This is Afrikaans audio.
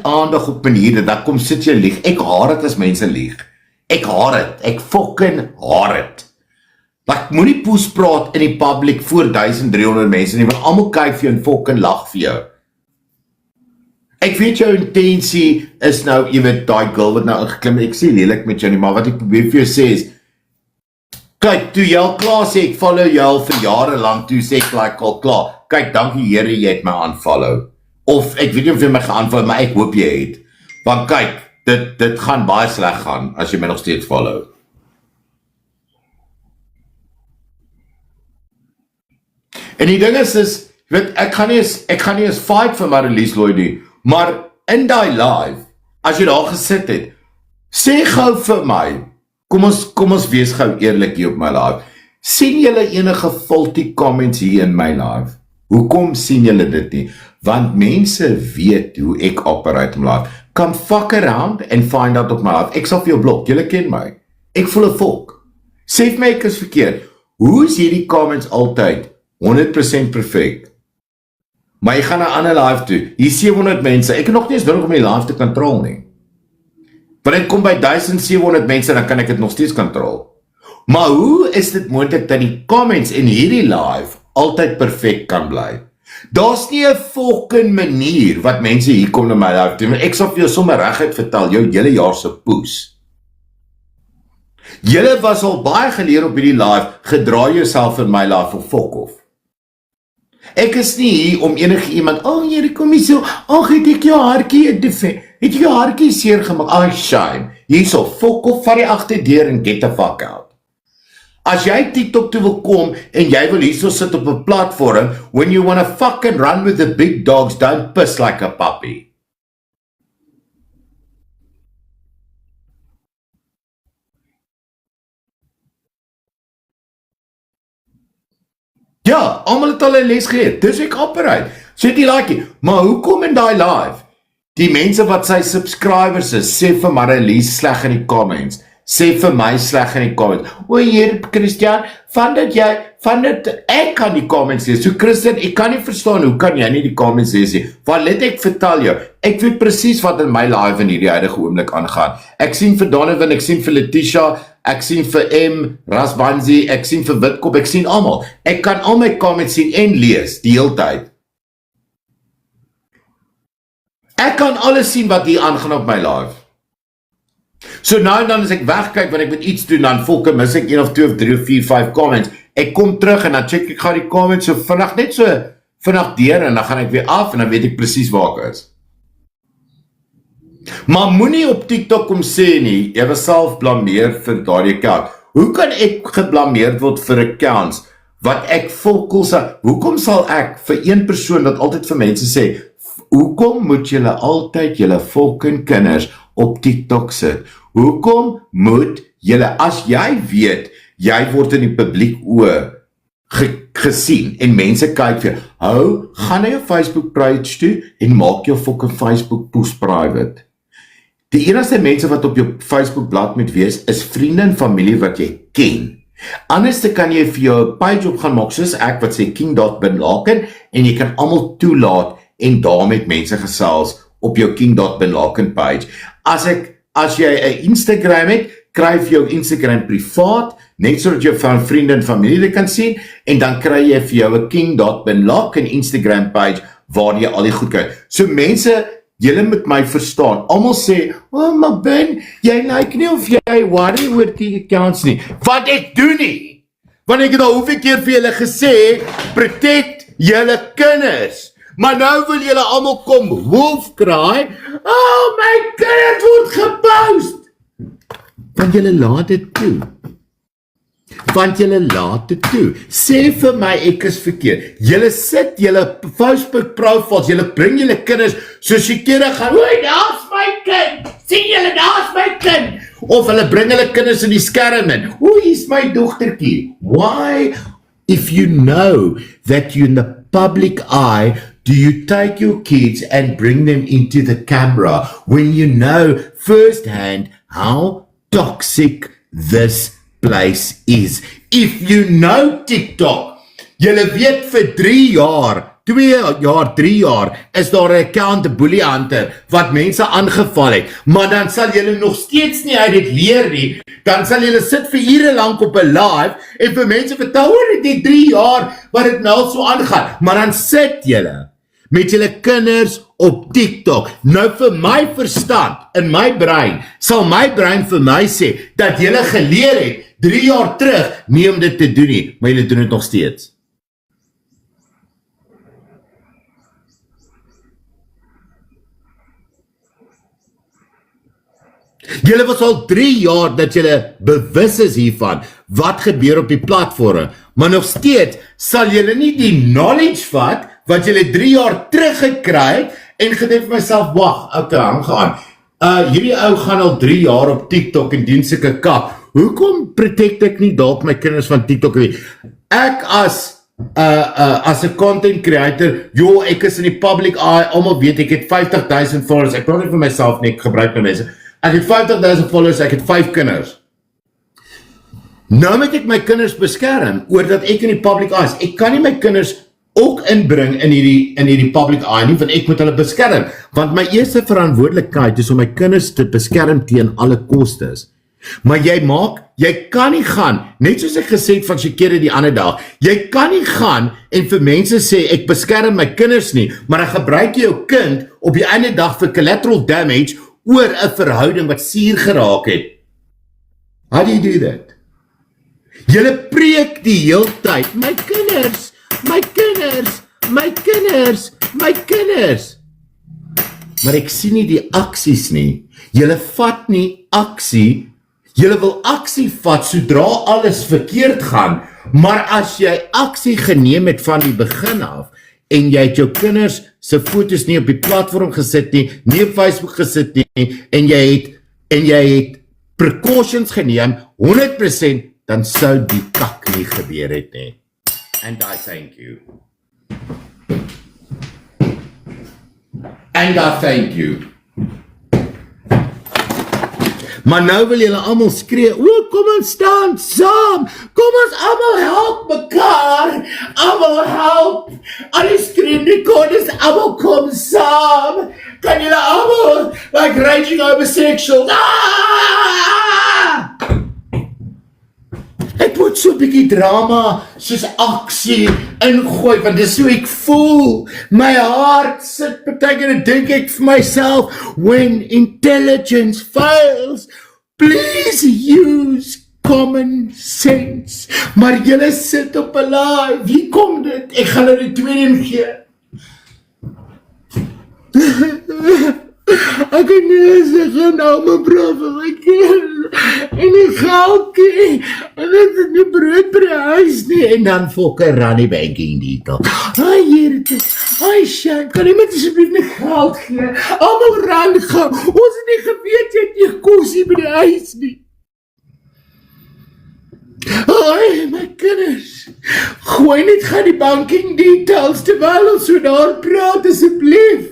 aandag op maniere, dat kom sit jy lieg. Ek haat het as mense lieg. Ek haat het, ek fucking haat het. Like, moenie poes praat in die publiek voor 1300 mense nie, want almal kyk vir jou en fucking lag vir jou. Ek weet jou intensie is nou, jy weet, die girl wat nou ingeklim, ek sê lelik met jou nie, maar wat ek probeer vir jou sê is, kyk, toe jy al klaar sê, ek follow jy al vir jare lang, toe sê ek like al klaar, kyk, dankie Here, jy het my aanfollow, of ek weet nie of jy my geantwoord, maar ek hoop jy het, want kyk, dit gaan baie sleg gaan, as jy my nog steeds follow. En die ding is, weet, ek gaan nie eens fight vir Marlies Lloyd nie, maar in die live, as jy daar gesit het, sê gou vir my, kom ons wees gou eerlik hier op my live, sien julle enige faulty comments hier in my live? Hoekom sien julle dit nie? Want mense weet hoe ek operate in live. Come fuck around and find out op my live. Ek sal vir jou blok, julle ken my. Ek voel 'n volk. Sê vir my ek is verkeerd. Hoe is hierdie comments altyd 100% perfect? Maar jy gaan na 'n ander live toe. Hier 700 mense. Ek het nog nie eens nodig om die live te control nie. Wanneer ek kom by 1700 mense, dan kan ek dit nog steeds control. Maar hoe is dit moontlik dat die comments in hierdie live altyd perfect kan bly? Daar's nie 'n fucking manier wat mense hier kom na my live toe. Ek sal vir jou sommer reguit vertel, jou hele jaar se poes. Julle was al baie geleer op hierdie live, gedra jouself in my live of fuck off. Ek is nie hier om enige iemand, hier kom jy so, het ek jou hartjie het jy jou hartjie seer gemaak, shame, hier so, fuck off, vat die agterdeur en get the fuck out. As jy TikTok toe wil kom, en jy wil hier so sit op 'n platform, when you wanna fucking run with the big dogs, don't piss like a puppy. Ja, almal het al 'n les geleer, dis ek operate. Sê die laakie, maar hoekom in die live? Die mense wat sy subscribers is, sê vir Marlies sleg in die comments, sê vir my sleg in die comments. Heer Christian, van dit ek kan die comments lees. So Christian, ek kan nie verstaan, hoe kan jy nie die comments lees nie? Want let ek vertel jou, ek weet presies wat in my live in hierdie huidige oomblik aangaan. Ek sien vir Donovan, ek sien vir Letitia, ek sien vir M, Rasbanzi, ek sien vir Witkop, ek sien almal. Ek kan al my comments sien en lees, die hele tyd. Ek kan alles sien wat hier aangaan op my live. So nou en dan as ek wegkyk, wanneer ek moet iets doen, dan mis ek 1 of 2 of 3 of 4, 5 comments. Ek kom terug en dan check ek die comments so vinnig, net so vinnig deur, en dan gaan ek weer af, en dan weet ek presies waar ek is. Maar moenie op TikTok kom sê nie, jy was self blameer vir daardie account. Hoe kan ek geblameerd word vir accounts, wat ek volkels, hoekom sal ek vir een persoon dat altyd vir mense sê, hoekom moet julle altyd julle fucking kinders op TikTok sit? Hoekom moet julle, as jy weet, jy word in die publiek oë gesien, en mense kyk vir, gaan na jou Facebook page toe, en maak jou fucking Facebook post private. Die enigste mense wat op jou Facebook blad moet wees, is vriende en familie wat jy ken. Anders kan jy vir jou page op gaan maak, soos ek wat sê king.binlaken, en jy kan almal toelaat, en daar met mense gesels op jou king.binlaken page. As jy 'n Instagram het, kry vir jou Instagram privaat, net so dat jou vriende en familie dit kan sien, en dan kry jy vir jou 'n king.binlaken Instagram page, waar jy al die goed kry. So mense, julle moet my verstaan, almal sê, maar Ben, jy lyk nie of jy worry oor die accounts nie. Wat ek doen nie, want ek het al hoeveel keer vir julle gesê, protect julle kinders. Maar nou wil julle almal kom wolf kraai, my kinders word gepost. Want julle laat dit toe. Sê vir my ek is verkeerd. Julle sit julle Facebook profiles, julle bring julle kinders, soos jy kere gaan, daar's my kind, sien julle, daar's my kind. Of hulle bring hulle kinders in die skerm in, hier's my dogtertjie. Why, if you know that you're in the public eye, do you take your kids and bring them into the camera when you know firsthand how toxic this place is? If you know TikTok, julle weet vir 3 jaar 2 jaar, 3 jaar, is daar 'n account Bully Hunter wat mense aangeval het, maar dan sal julle nog steeds nie uit dit leer nie, dan sal julle sit vir ure lank op 'n live, en vir mense vertel, hoor, dit 3 jaar, wat dit nou so aangaan, maar dan sit julle met julle kinders op TikTok. Nou vir my verstand, in my brein, sal my brein vir my sê, dat julle geleer het, 3 jaar terug, nie om dit te doen nie, maar julle doen dit nog steeds. Julle was al 3 jaar dat julle bewus is hiervan, wat gebeur op die platforme, maar nog steeds sal julle nie die knowledge vat, wat julle 3 jaar terug gekry het, en gedink vir myself, wag, okay, hang gaan. Hierdie ou gaan al 3 jaar op TikTok en doen sulke kak. Hoekom protect ek nie dalk my kinders van TikTok nie? Ek as 'n content creator, ek is in die public eye, almal weet ek het 50,000 followers. Ek praat nie vir myself nie, ek gebruik my mense. Ek het 50,000 followers, ek het 5 kinders. Nou moet ek my kinders beskerm, oordat ek in die public eye is. Ek kan nie my kinders ook inbring in hierdie public eye nie, want ek moet hulle beskerm. Want my eerste verantwoordelikheid is om my kinders te beskerm teen alle kostes. Maar jy kan nie gaan, net soos ek gesê het van Shakira die ander dag, jy kan nie gaan en vir mense sê, ek beskerm my kinders nie, maar dan gebruik jy jou kind op die einde dag vir collateral damage, oor 'n verhouding wat suur geraak het. How do you do that? Julle preek die heel tyd, my kinders, my kinders, my kinders, my kinders. Maar ek sien nie die aksies nie. Julle vat nie aksie, julle wil aksie vat sodra alles verkeerd gaan, maar as jy aksie geneem het van die begin af, en jy het jou kinders se foto's nie op die platform gesit nie, nie op Facebook gesit nie, en jy het precautions geneem, 100%, dan sou die kak nie gebeur het nie. And I thank you. And I thank you. Maar nou wil julle almal skree, kom ons staan saam, kom ons almal help mekaar, almal help, al die skreeuwrekordes, almal kom saam, kan julle almal, like raging homosexual, ek moet so 'n bietjie drama, soos aksie, ingooi, want dis hoe ek voel, my hart sit partykeer en dink ek vir myself, when intelligence fails, please use common sense, maar julle sit op 'n live, wie kom dit, ek gaan nou die tweede een gee, ek het nie sy gaan nou my brood vir my kind, en die geldkie, en dit is nie brood by die huis nie, en dan fokke Rani banking detail. Hier het is, shame, kan iemand asjeblief nie geld gee, allemaal rand gaan, ons het nie geweet, jy het nie kosie by die huis nie. My kinders, gooi net gaan die banking details, terwyl ons so daar praat, asjeblief.